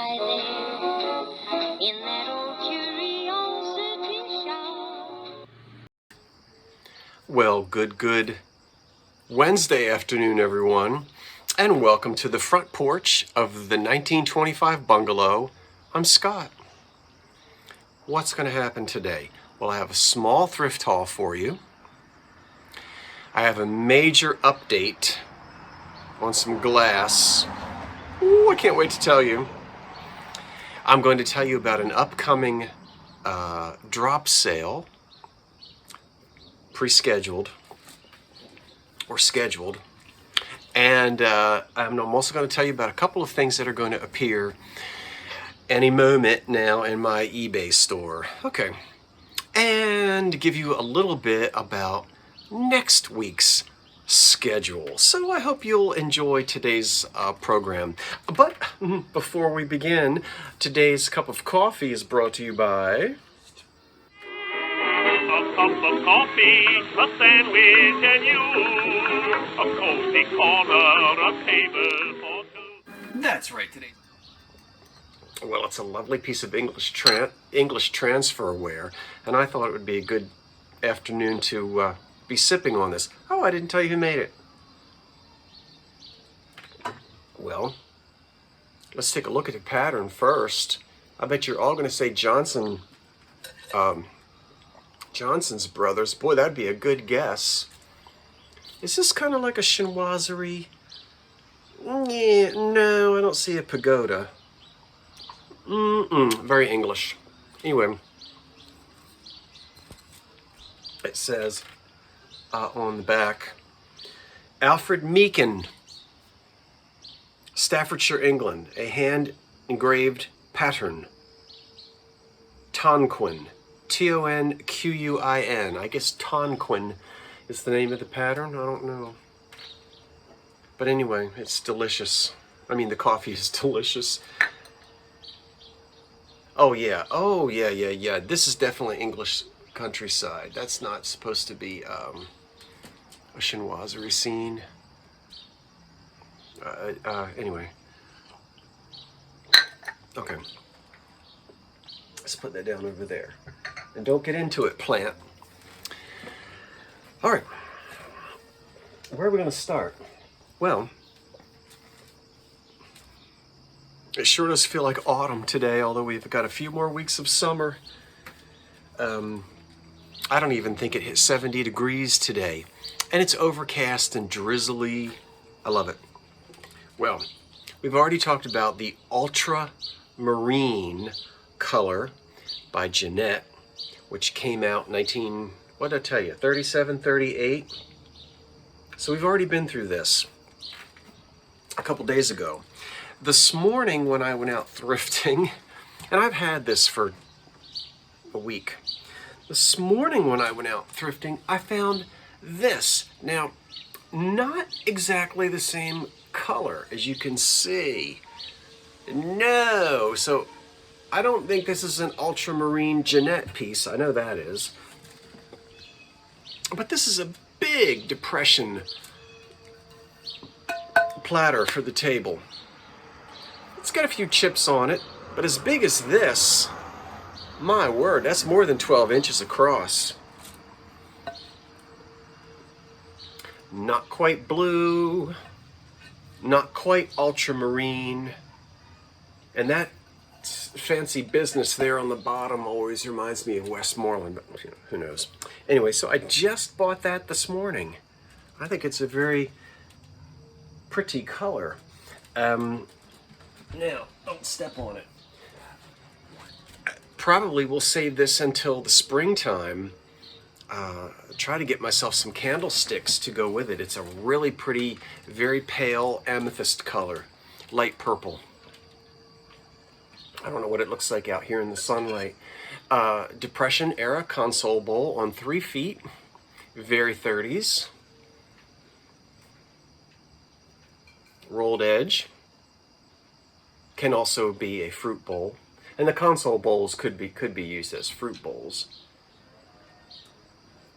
lie there in that old curiosity shop. Well, good Wednesday afternoon, everyone, and welcome to the front porch of the 1925 bungalow. I'm Scott. What's going to happen today? Well, I have a small thrift haul for you. I have a major update on some glass. Ooh, I can't wait to tell you. I'm going to tell you about an upcoming drop sale, pre-scheduled or scheduled. And I'm also going to tell you about a couple of things that are going to appear any moment now in my eBay store. Okay. And give you a little bit about next week's schedule. So I hope you'll enjoy today's program. But before we begin, today's cup of coffee is brought to you by... A cup of coffee, a sandwich, and you. A cozy corner, a table for two. That's right, today. Well, it's a lovely piece of English transferware, and I thought it would be a good afternoon to be sipping on this. Oh, I didn't tell you who made it. Well, let's take a look at the pattern first. I bet you're all going to say Johnson's Brothers. Boy, that'd be a good guess. Is this kind of like a chinoiserie? Yeah, no, I don't see a pagoda. Very English. Anyway, it says on the back, Alfred Meekin, Staffordshire, England, a hand-engraved pattern. Tonquin, Tonquin. I guess Tonquin is the name of the pattern. I don't know. But anyway, it's delicious. I mean, the coffee is delicious. Oh yeah. This is definitely English countryside. That's not supposed to be a chinoiserie scene. Anyway. Okay. Let's put that down over there. And don't get into it, plant. All right. Where are we going to start? Well, it sure does feel like autumn today, although we've got a few more weeks of summer. I don't even think it hit 70 degrees today. And it's overcast and drizzly. I love it. Well, we've already talked about the ultramarine color by Jeanette, which came out in what did I tell you, 37, 38? So we've already been through this a couple days ago. This morning when I went out thrifting, and I've had this for a week. This morning when I went out thrifting, I found this. Now, not exactly the same color, as you can see. No, so I don't think this is an ultramarine Jeanette piece. I know that is. But this is a big depression platter for the table. It's got a few chips on it, but as big as this, my word, that's more than 12 inches across. Not quite blue, not quite ultramarine, and that fancy business there on the bottom always reminds me of Westmoreland, but who knows. Anyway, so I just bought that this morning. I think it's a very pretty color. Now, don't step on it. Probably will save this until the springtime. Try to get myself some candlesticks to go with it. It's a really pretty, very pale amethyst color, light purple. I don't know what it looks like out here in the sunlight. Depression era console bowl on 3 feet, very 30s. Rolled edge. Can also be a fruit bowl, and the console bowls could be used as fruit bowls.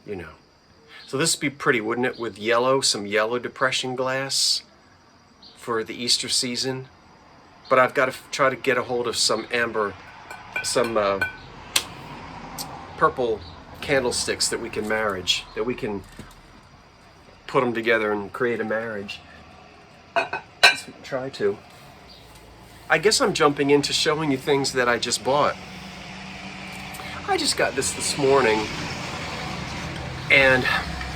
You know, so this would be pretty, wouldn't it? With some yellow depression glass for the Easter season. but I've got to try to get a hold of some purple candlesticks that we can put them together and create a marriage. Let's try to. I guess I'm jumping into showing you things that I just bought. I just got this morning, and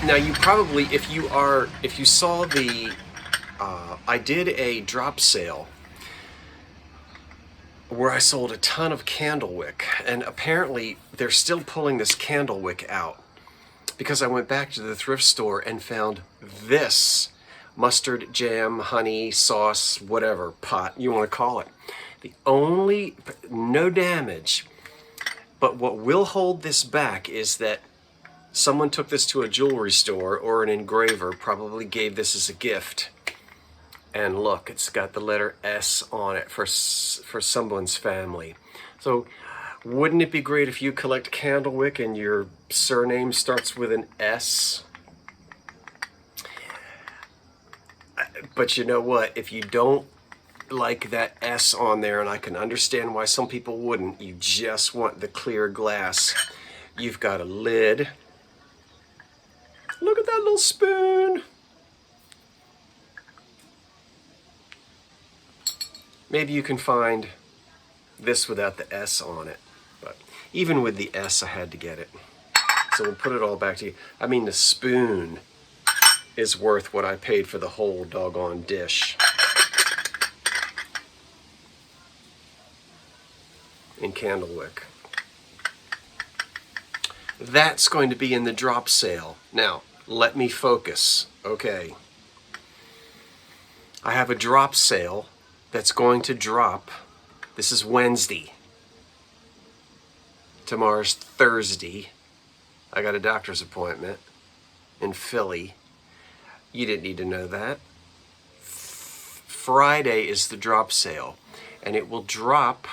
now you probably, if you saw the, I did a drop sale where I sold a ton of candlewick, and apparently they're still pulling this candlewick out because I went back to the thrift store and found this mustard, jam, honey, sauce, whatever pot you want to call it. No damage, but what will hold this back is that someone took this to a jewelry store, or an engraver probably gave this as a gift. And look, it's got the letter S on it for someone's family. So wouldn't it be great if you collect candlewick and your surname starts with an S? But you know what? If you don't like that S on there, and I can understand why some people wouldn't, you just want the clear glass. You've got a lid. Look at that little spoon. Maybe you can find this without the S on it, but even with the S, I had to get it. So we'll put it all back to you. I mean, the spoon is worth what I paid for the whole doggone dish in candlewick. That's going to be in the drop sale. Now, let me focus. Okay. I have a drop sale that's going to drop. This is Wednesday. Tomorrow's Thursday. I got a doctor's appointment in Philly. You didn't need to know that. Friday is the drop sale, and it will drop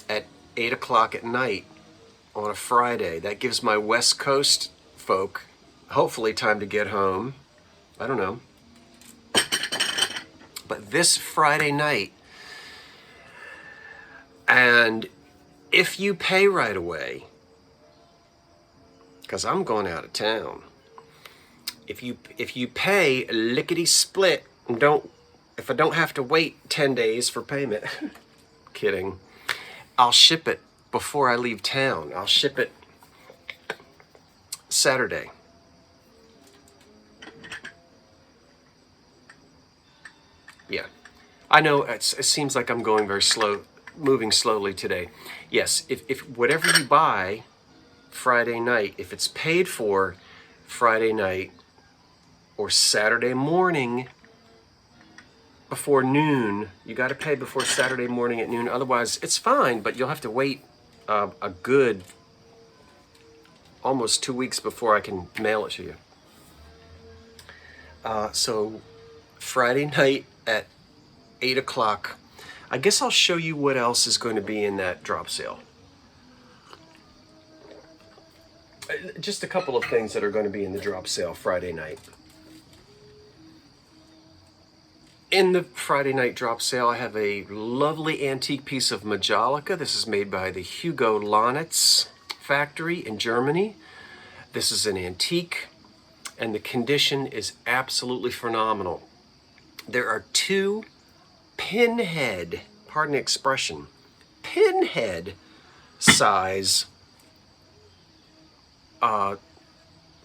at 8 o'clock at night on a Friday. That gives my West Coast folk hopefully time to get home. I don't know. But this Friday night, and if you pay right away, because I'm going out of town, if you pay lickety split, and if I don't have to wait 10 days for payment, kidding, I'll ship it before I leave town. I'll ship it Saturday. Yeah, I know it seems like I'm going very slow, moving slowly today. Yes, if whatever you buy Friday night, if it's paid for Friday night or Saturday morning before noon, you got to pay before Saturday morning at noon. Otherwise, it's fine, but you'll have to wait a good almost 2 weeks before I can mail it to you. So Friday night at 8 o'clock. I guess I'll show you what else is going to be in that drop sale. Just a couple of things that are going to be in the drop sale Friday night. In the Friday night drop sale, I have a lovely antique piece of Majolica. This is made by the Hugo Lonitz factory in Germany. This is an antique, and the condition is absolutely phenomenal. There are two pinhead, pardon the expression, pinhead size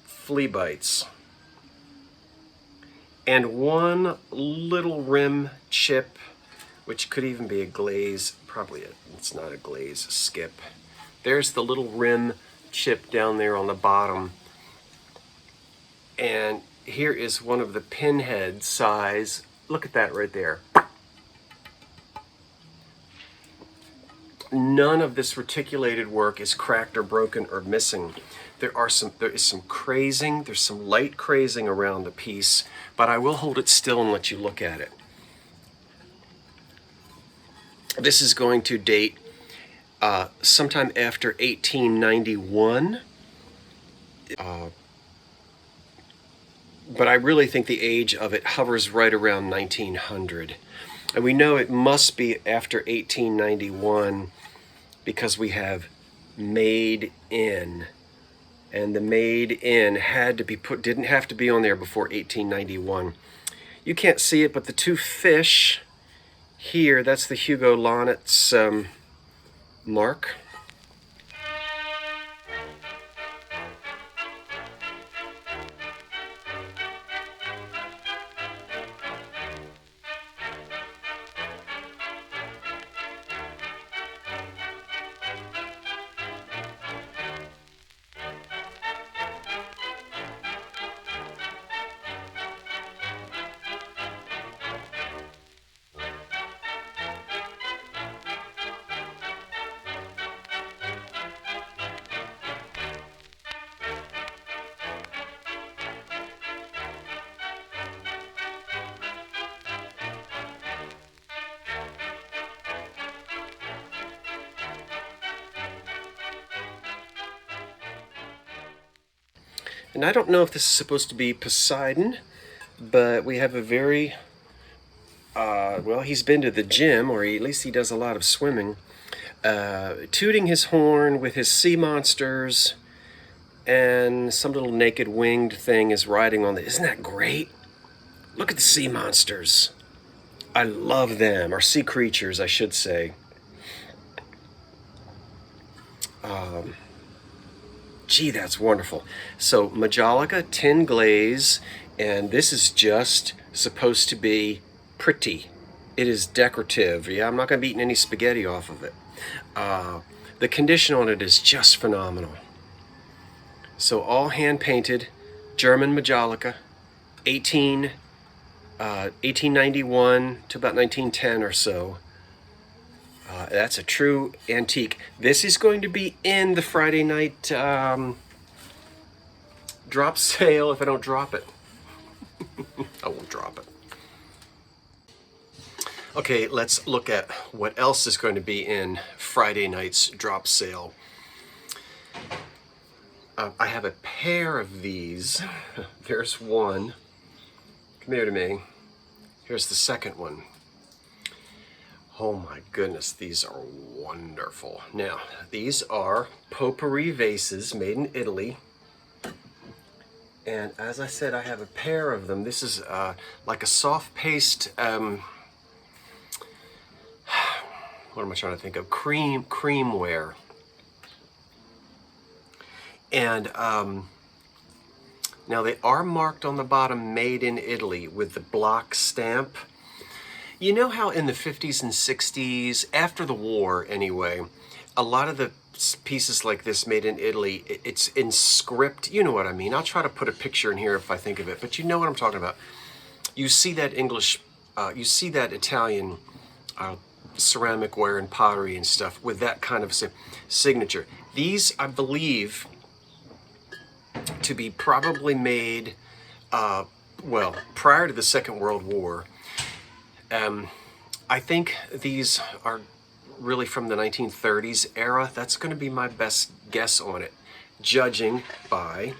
flea bites, and one little rim chip, which could even be a glaze, it's not a glaze, a skip. There's the little rim chip down there on the bottom, and here is one of the pinhead size. Look at that right there. None of this reticulated work is cracked or broken or missing. There is some crazing, there's some light crazing around the piece, but I will hold it still and let you look at it. This is going to date sometime after 1891. But I really think the age of it hovers right around 1900. And we know it must be after 1891 because we have made in. And the made in had to be didn't have to be on there before 1891. You can't see it, but the two fish here, that's the Hugo Lonnet's mark. And I don't know if this is supposed to be Poseidon, but we have a very, well, he's been to the gym, or at least he does a lot of swimming, tooting his horn with his sea monsters, and some little naked winged thing is riding on the, isn't that great? Look at the sea monsters. I love them, or sea creatures, I should say. Gee, that's wonderful. So Majolica tin glaze, and this is just supposed to be pretty. It is decorative. Yeah, I'm not going to be eating any spaghetti off of it. The condition on it is just phenomenal. So all hand painted, German Majolica, 1891 to about 1910 or so. That's a true antique. This is going to be in the Friday night drop sale if I don't drop it. I won't drop it. Okay, let's look at what else is going to be in Friday night's drop sale. I have a pair of these. There's one. Come here to me. Here's the second one. Oh my goodness, these are wonderful. Now, these are potpourri vases made in Italy. And as I said, I have a pair of them. This is like a soft paste, what am I trying to think of? Creamware. And now they are marked on the bottom, made in Italy, with the block stamp. You know how in the 50s and 60s, after the war anyway, a lot of the pieces like this made in Italy, it's in script. You know what I mean. I'll try to put a picture in here if I think of it, but you know what I'm talking about. You see that English, you see that Italian ceramic ware and pottery and stuff with that kind of signature. These, I believe, to be probably made, well, prior to the Second World War. I think these are really from the 1930s era. That's going to be my best guess on it, judging by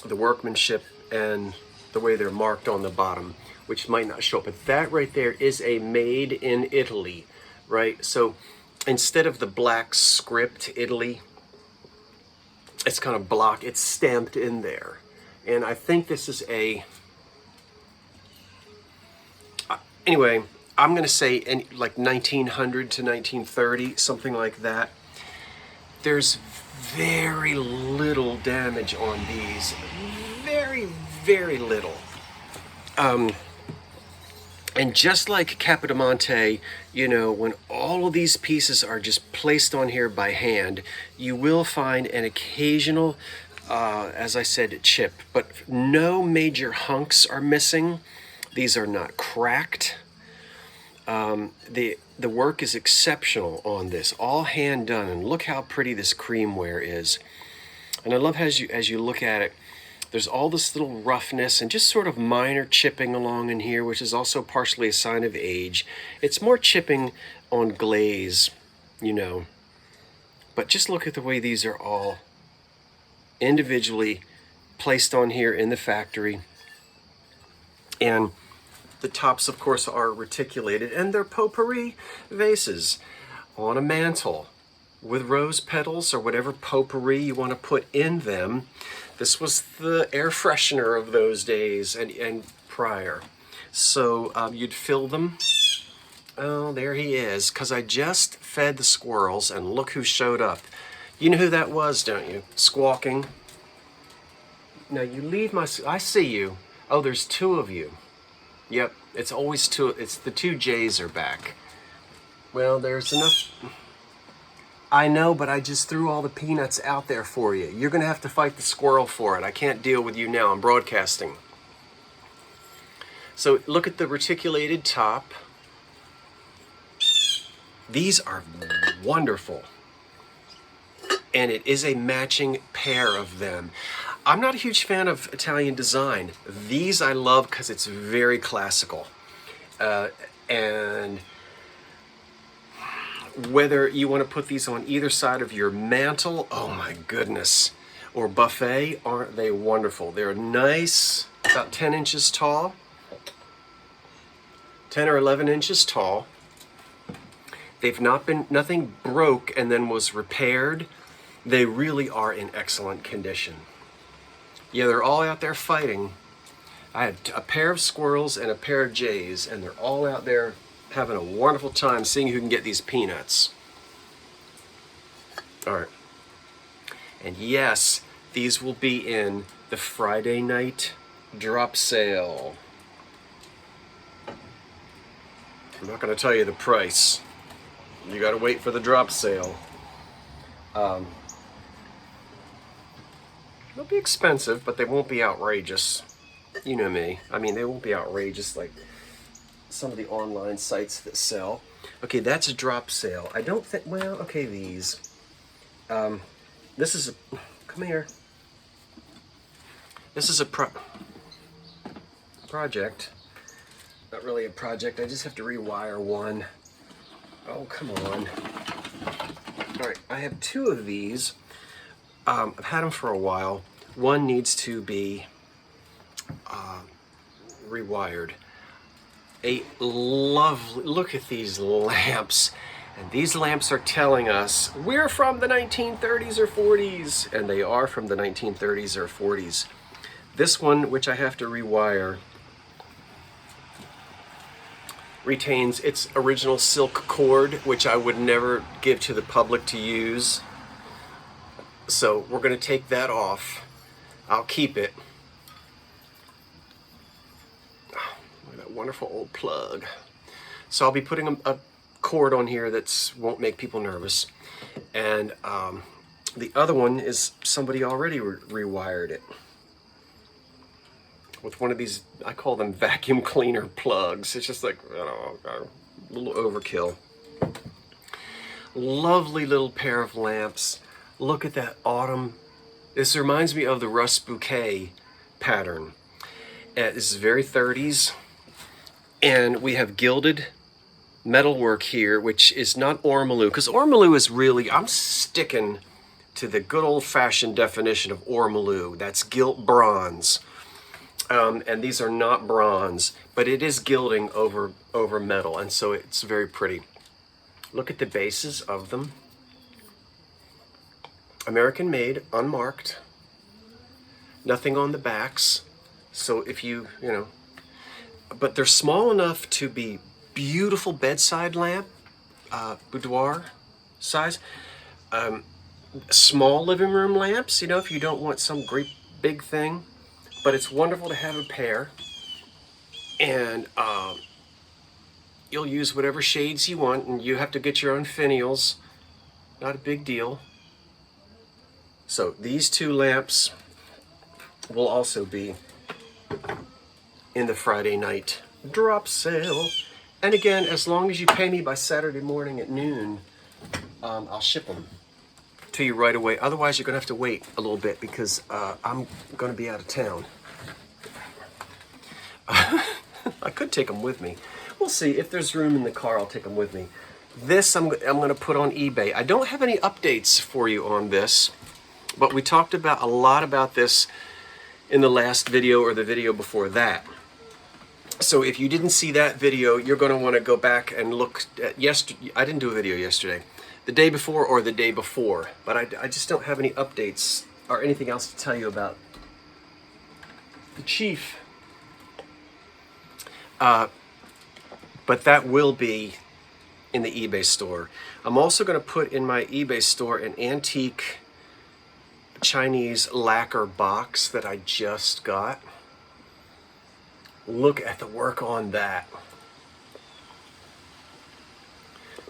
the workmanship and the way they're marked on the bottom, which might not show up. But that right there is a made in Italy, right? So instead of the black script Italy, it's kind of block, it's stamped in there. And I think this is a, anyway, I'm going to say like 1900 to 1930, something like that. There's very little damage on these. Very, very little. And just like Capodimonte, you know, when all of these pieces are just placed on here by hand, you will find an occasional, as I said, chip, but no major hunks are missing. These are not cracked. The work is exceptional on this, all hand done, and look how pretty this creamware is. And I love how as you look at it, there's all this little roughness and just sort of minor chipping along in here, which is also partially a sign of age. It's more chipping on glaze, you know. But just look at the way these are all individually placed on here in the factory. And The tops, of course, are reticulated, and they're potpourri vases on a mantle with rose petals or whatever potpourri you want to put in them. This was the air freshener of those days and prior. So you'd fill them. Oh, there he is, because I just fed the squirrels, and look who showed up. You know who that was, don't you? Squawking. Now you leave my... I see you. Oh, there's two of you. Yep, it's always two. It's the two J's are back. Well, there's enough... I know, but I just threw all the peanuts out there for you. You're going to have to fight the squirrel for it. I can't deal with you now. I'm broadcasting. So look at the reticulated top. These are wonderful. And it is a matching pair of them. I'm not a huge fan of Italian design. These I love because it's very classical. And whether you want to put these on either side of your mantle, oh my goodness, or buffet, aren't they wonderful? They're nice, about 10 inches tall, 10 or 11 inches tall. They've not been, nothing broke and then was repaired. They really are in excellent condition. Yeah, they're all out there fighting. I had a pair of squirrels and a pair of jays, and they're all out there having a wonderful time seeing who can get these peanuts. All right. And yes, these will be in the Friday night drop sale. I'm not going to tell you the price. You got to wait for the drop sale. They'll be expensive, but they won't be outrageous. You know me. I mean, they won't be outrageous like some of the online sites that sell. Okay, that's a drop sale. I don't think, well, okay, these. This is a, come here. This is a project. Not really a project, I just have to rewire one. Oh, come on. All right, I have two of these. I've had them for a while. One needs to be rewired. A lovely, look at these lamps. And these lamps are telling us we're from the 1930s or 40s. And they are from the 1930s or 40s. This one, which I have to rewire, retains its original silk cord, which I would never give to the public to use. So we're going to take that off. I'll keep it. Oh, look at that wonderful old plug. So I'll be putting a cord on here that won't make people nervous. And the other one is somebody already rewired it with one of these, I call them vacuum cleaner plugs. It's just like, I don't know, a little overkill. Lovely little pair of lamps. Look at that autumn. This reminds me of the Rust Bouquet pattern. This is very 30s. And we have gilded metalwork here, which is not ormolu. Because ormolu is really, I'm sticking to the good old-fashioned definition of ormolu. That's gilt bronze. And these are not bronze, but it is gilding over metal, and so it's very pretty. Look at the bases of them. American made, unmarked. Nothing on the backs. So if you know, but they're small enough to be beautiful bedside lamp, boudoir size. Small living room lamps, you know, if you don't want some great big thing. But it's wonderful to have a pair, and you'll use whatever shades you want, and you have to get your own finials. Not a big deal. So these two lamps will also be in the Friday night drop sale. And again, as long as you pay me by Saturday morning at noon, I'll ship them to you right away. Otherwise, you're going to have to wait a little bit because I'm going to be out of town. I could take them with me. We'll see. If there's room in the car, I'll take them with me. This I'm going to put on eBay. I don't have any updates for you on this, but we talked a lot about this in the last video or the video before that. So if you didn't see that video, you're going to want to go back and look at yesterday. I didn't do a video yesterday, the day before or the day before, but I just don't have any updates or anything else to tell you about the Chief. But that will be in the eBay store. I'm also going to put in my eBay store an antique Chinese lacquer box that I just got. Look at the work on that.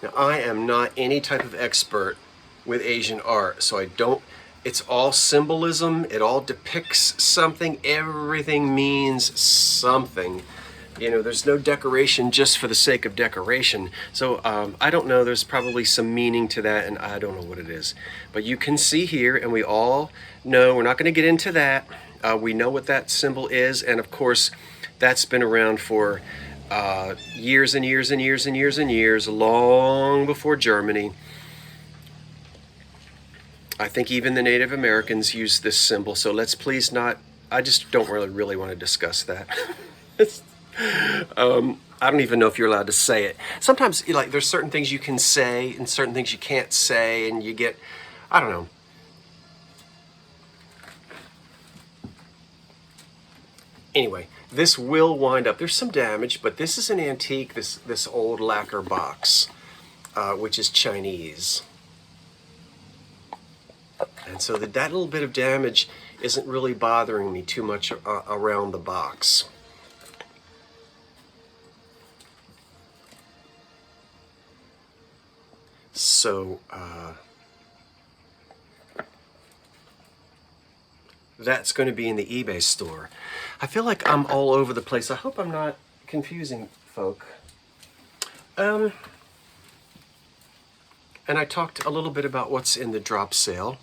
Now, I am not any type of expert with Asian art, so I don't, it's all symbolism, it all depicts something, everything means something. You know, there's no decoration just for the sake of decoration. So I don't know, there's probably some meaning to that, and I don't know what it is. But you can see here, and we all know, we're not going to get into that. We know what that symbol is, and of course, that's been around for years and years and years and years and years, long before Germany. I think even the Native Americans used this symbol, so let's please not, I just don't really want to discuss that. I don't even know if you're allowed to say it. Sometimes, like, there's certain things you can say and certain things you can't say, and you get, I don't know. Anyway, this will wind up, there's some damage, but this is an antique, this old lacquer box, which is Chinese. And so that little bit of damage isn't really bothering me too much around the box. So that's going to be in the eBay store. I feel like I'm all over the place. I hope I'm not confusing folk. And I talked a little bit about what's in the drop sale.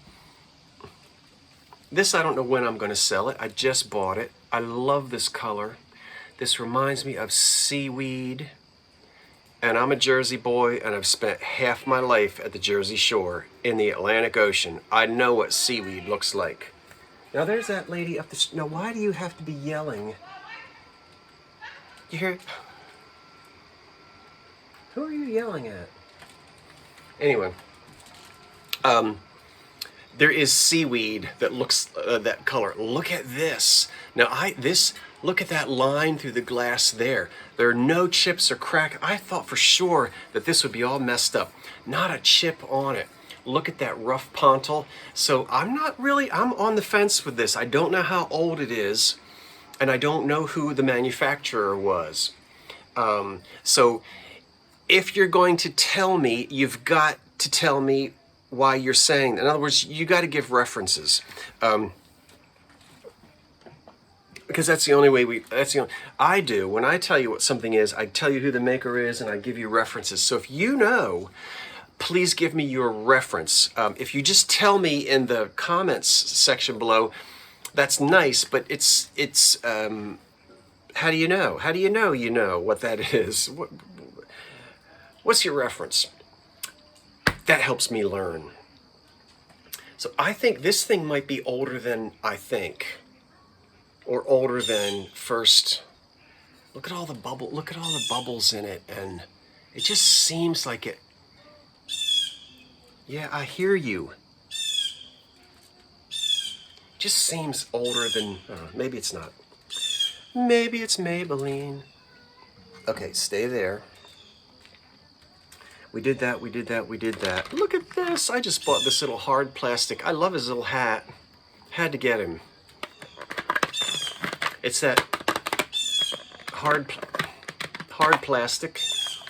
This, I don't know when I'm going to sell it. I just bought it. I love this color. This reminds me of seaweed. And I'm a Jersey boy, and I've spent half my life at the Jersey Shore in the Atlantic Ocean. I know what seaweed looks like. Now there's that lady up the... Now why do you have to be yelling? You hear it? Who are you yelling at? Anyway, there is seaweed that looks that color. Look at this. Now look at that line through the glass there. There are no chips or crack. I thought for sure that this would be all messed up. Not a chip on it. Look at that rough pontil. So I'm on the fence with this. I don't know how old it is, and I don't know who the manufacturer was. So if you're going to tell me, you've got to tell me why you're saying that. In other words, you got to give references. Because that's the only way I do. When I tell you what something is, I tell you who the maker is, and I give you references. So if you know, please give me your reference. If you just tell me in the comments section below, that's nice, but it's how do you know? How do you know what that is? What's your reference? That helps me learn. So I think this thing might be older than I think. Or older than first. Look at all the bubbles in it, and it just seems like it. Yeah, I hear you. Just seems older than. Maybe it's not. Maybe it's Maybelline. Okay, stay there. We did that. Look at this. I just bought this little hard plastic. I love his little hat. Had to get him. It's that hard plastic.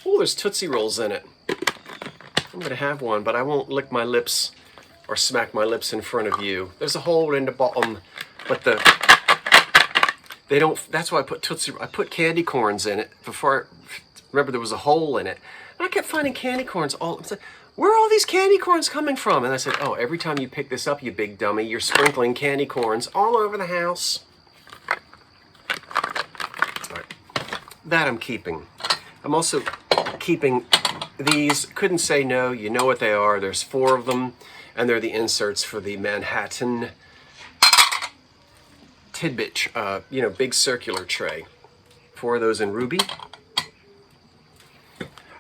Oh, there's Tootsie Rolls in it. I'm gonna have one, but I won't lick my lips or smack my lips in front of you. There's a hole in the bottom, but they don't. That's why I put candy corns in it before. Remember, there was a hole in it, and I kept finding candy corns all. I was like, where are all these candy corns coming from? And I said, oh, every time you pick this up, you big dummy, you're sprinkling candy corns all over the house. That I'm keeping. I'm also keeping these. Couldn't say no. You know what they are. There's 4 of them, and they're the inserts for the Manhattan tidbit, big circular tray 4 of those in ruby.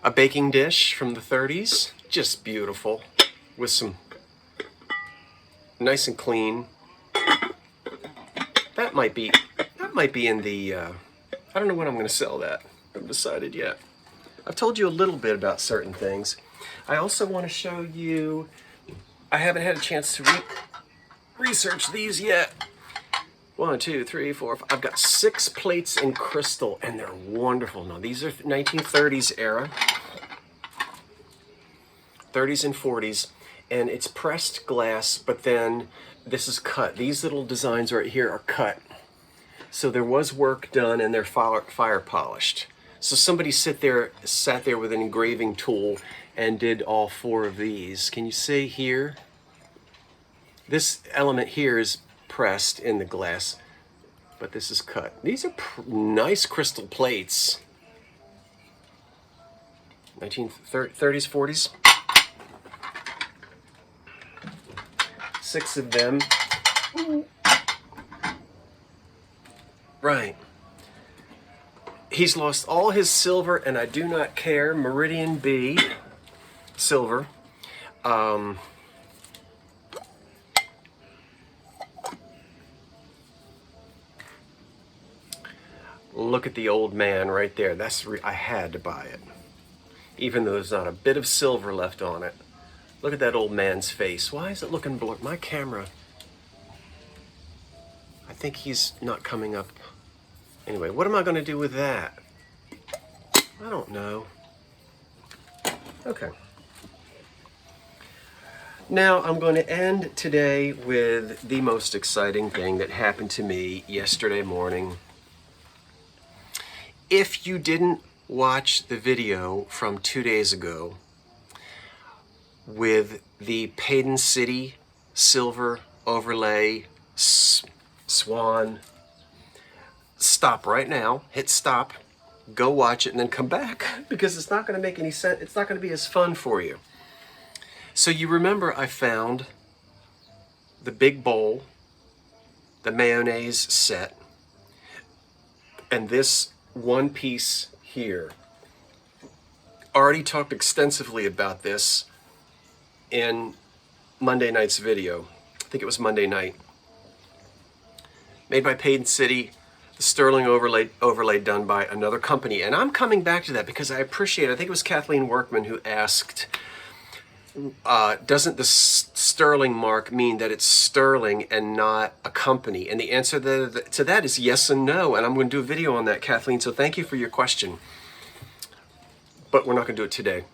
A baking dish from the 30s, just beautiful, with some nice and clean. That might be in the, I don't know when I'm going to sell that. I haven't decided yet. I've told you a little bit about certain things. I also want to show you, I haven't had a chance to research these yet. 1, 2, 3, 4, 5. I've got 6 plates in crystal, and they're wonderful. Now, these are 1930s era, 30s and 40s, and it's pressed glass, but then this is cut. These little designs right here are cut. So there was work done, and they're fire polished. So somebody sat there with an engraving tool and did all 4 of these. Can you see here? This element here is pressed in the glass, but this is cut. These are nice crystal plates. 1930s, 40s. 6 of them. Right. He's lost all his silver, and I do not care. Meridian B, silver. Look at the old man right there. I had to buy it, even though there's not a bit of silver left on it. Look at that old man's face. Why is it looking blurred? My camera, I think he's not coming up. Anyway, what am I going to do with that? I don't know. Okay. Now I'm going to end today with the most exciting thing that happened to me yesterday morning. If you didn't watch the video from 2 days ago with the Paden City silver overlay swan, stop right now, hit stop, go watch it, and then come back, because it's not going to make any sense. It's not going to be as fun for you. So you remember I found the big bowl, the mayonnaise set, and this one piece here. Already talked extensively about this in Monday night's video. I think it was Monday night. Made by Paden City, the sterling overlay done by another company. And I'm coming back to that because I appreciate, I think it was Kathleen Workman who asked, doesn't the sterling mark mean that it's sterling and not a company? And the answer to that is yes and no. And I'm going to do a video on that, Kathleen. So thank you for your question. But we're not going to do it today.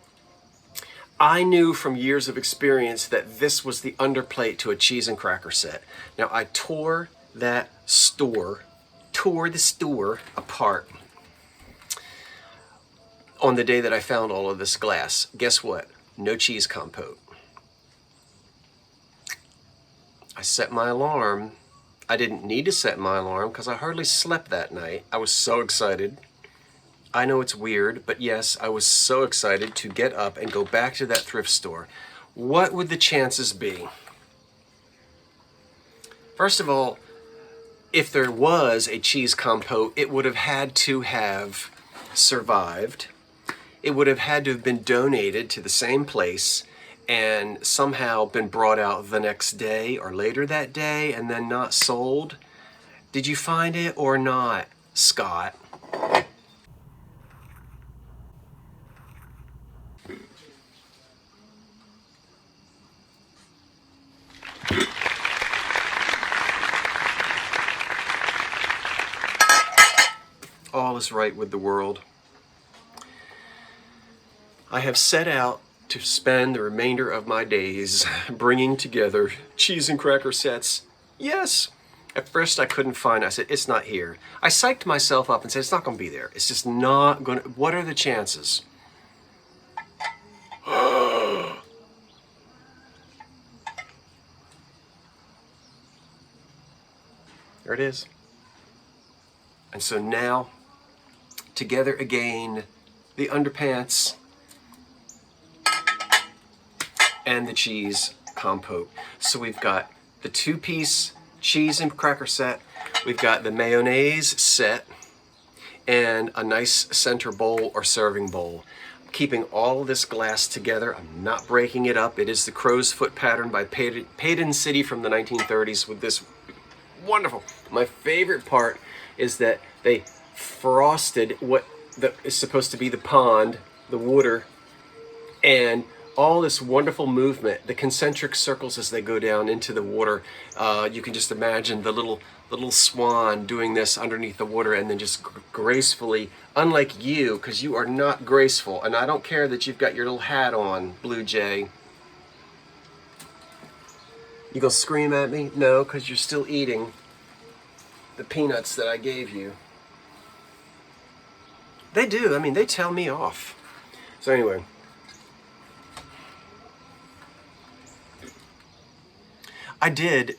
I knew from years of experience that this was the underplate to a cheese and cracker set. Now I tore the store apart on the day that I found all of this glass. Guess what? No cheese compote. I set my alarm. I didn't need to set my alarm because I hardly slept that night. I was so excited. I know it's weird, but yes, I was so excited to get up and go back to that thrift store. What would the chances be? First of all, if there was a cheese compote, it would have had to have survived. It would have had to have been donated to the same place and somehow been brought out the next day or later that day and then not sold. Did you find it or not, Scott? All is right with the world. I have set out to spend the remainder of my days bringing together cheese and cracker sets. Yes. At first I couldn't find it. I said, it's not here. I psyched myself up and said, it's not going to be there. It's just not going to. What are the chances? There it is. And so now, together again, the underpants and the cheese compote. So we've got the 2-piece cheese and cracker set. We've got the mayonnaise set and a nice center bowl or serving bowl. I'm keeping all of this glass together. I'm not breaking it up. It is the crow's foot pattern by Payton City from the 1930s with this wonderful. My favorite part is that they frosted what is supposed to be the pond, the water, and all this wonderful movement, the concentric circles as they go down into the water. You can just imagine the little swan doing this underneath the water and then just gracefully, unlike you, because you are not graceful. And I don't care that you've got your little hat on, Blue Jay. You gonna scream at me? No, because you're still eating the peanuts that I gave you. They do, I mean, they tell me off. So anyway. I did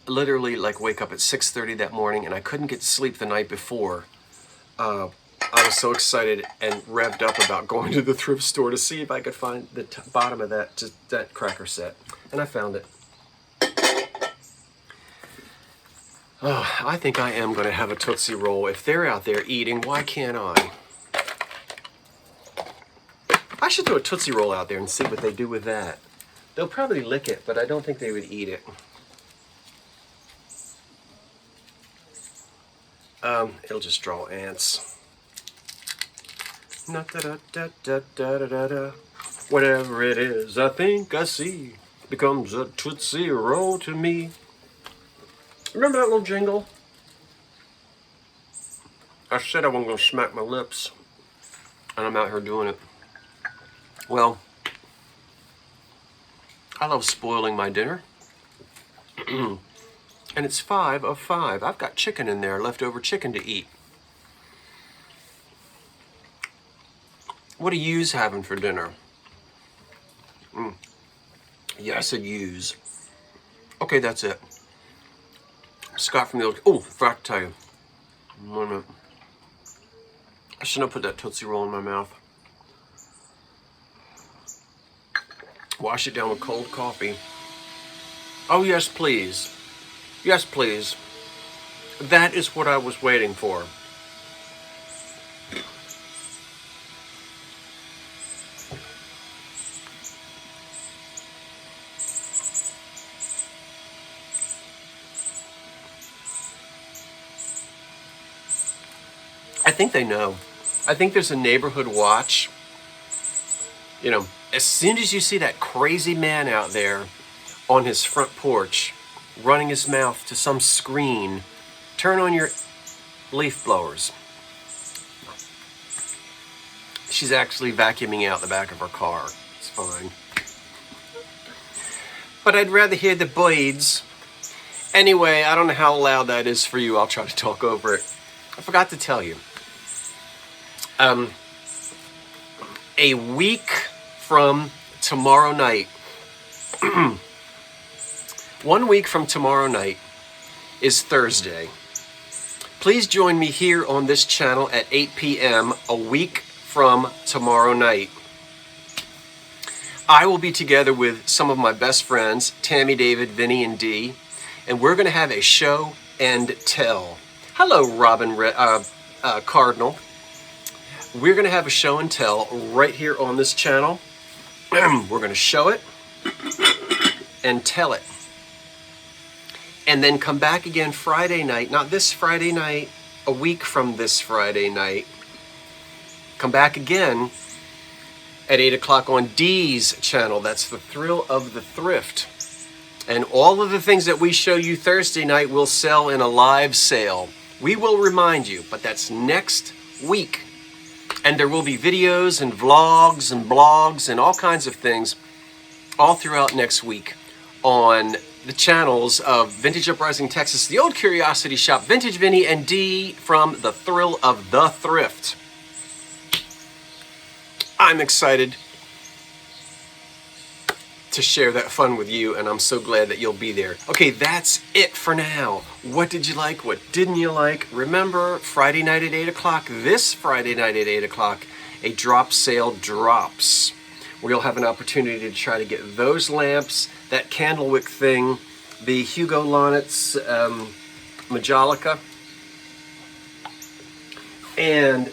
literally like wake up at 6:30 that morning, and I couldn't get to sleep the night before. I was so excited and revved up about going to the thrift store to see if I could find the bottom of that cracker set, and I found it. Oh, I think I am going to have a Tootsie Roll. If they're out there eating, why can't I? I should throw a Tootsie Roll out there and see what they do with that. They'll probably lick it, but I don't think they would eat it. It'll just draw ants. Whatever it is, I think I see becomes a Tootsie Roll to me. Remember that little jingle? I said I wasn't going to smack my lips, and I'm out here doing it. Well, I love spoiling my dinner. And it's 5 of 5. I've got chicken in there, leftover chicken to eat. What are yous having for dinner? Yes, a yous. Okay, that's it. Scott from the old... Oh, I forgot to tell you. Wait a minute. I shouldn't have put that Tootsie Roll in my mouth. Wash it down with cold coffee. Oh, yes, please. Yes, please. That is what I was waiting for. I think they know. I think there's a neighborhood watch. You know, as soon as you see that crazy man out there on his front porch, running his mouth to some screen, turn on your leaf blowers. She's actually vacuuming out the back of her car. It's fine. But I'd rather hear the birds. Anyway, I don't know how loud that is for you. I'll try to talk over it. I forgot to tell you. A week from tomorrow night, 1 week from tomorrow night is Thursday. Please join me here on this channel at 8 p.m. a week from tomorrow night. I will be together with some of my best friends, Tammy, David, Vinny, and Dee, and we're going to have a show and tell. Hello, Robin Cardinal. We're going to have a show and tell right here on this channel. We're going to show it and tell it. And then come back again Friday night, not this Friday night, a week from this Friday night. Come back again at 8 o'clock on Dee's channel. That's the Thrill of the Thrift. And all of the things that we show you Thursday night will sell in a live sale. We will remind you, but that's next week. And there will be videos and vlogs and blogs and all kinds of things all throughout next week on the channels of Vintage Uprising Texas, The Old Curiosity Shop, Vintage Vinny, and Dee from the Thrill of the Thrift. I'm excited to share that fun with you, and I'm so glad that you'll be there. Okay, that's it for now. What did you like? What didn't you like? Remember, Friday night at 8 o'clock, this Friday night at 8 o'clock, a drop sale drops. We'll have an opportunity to try to get those lamps, that candlewick thing, the Hugo Lonitz Majolica, and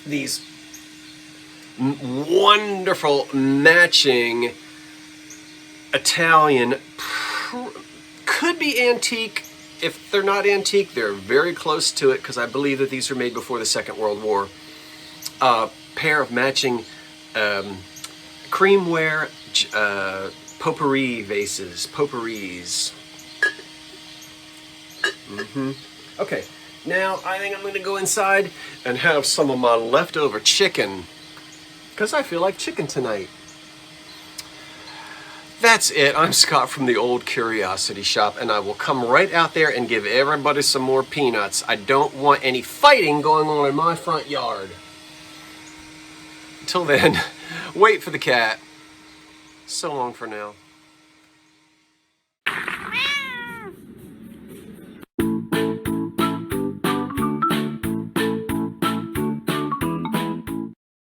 these wonderful matching Italian, could be antique. If they're not antique, they're very close to it, because I believe that these were made before the Second World War. Pair of matching creamware potpourri vases, potpourris. Okay, now I think I'm going to go inside and have some of my leftover chicken, because I feel like chicken tonight. That's it. I'm Scott from the Old Curiosity Shop, and I will come right out there and give everybody some more peanuts. I don't want any fighting going on in my front yard. Until then, wait for the cat. So long for now.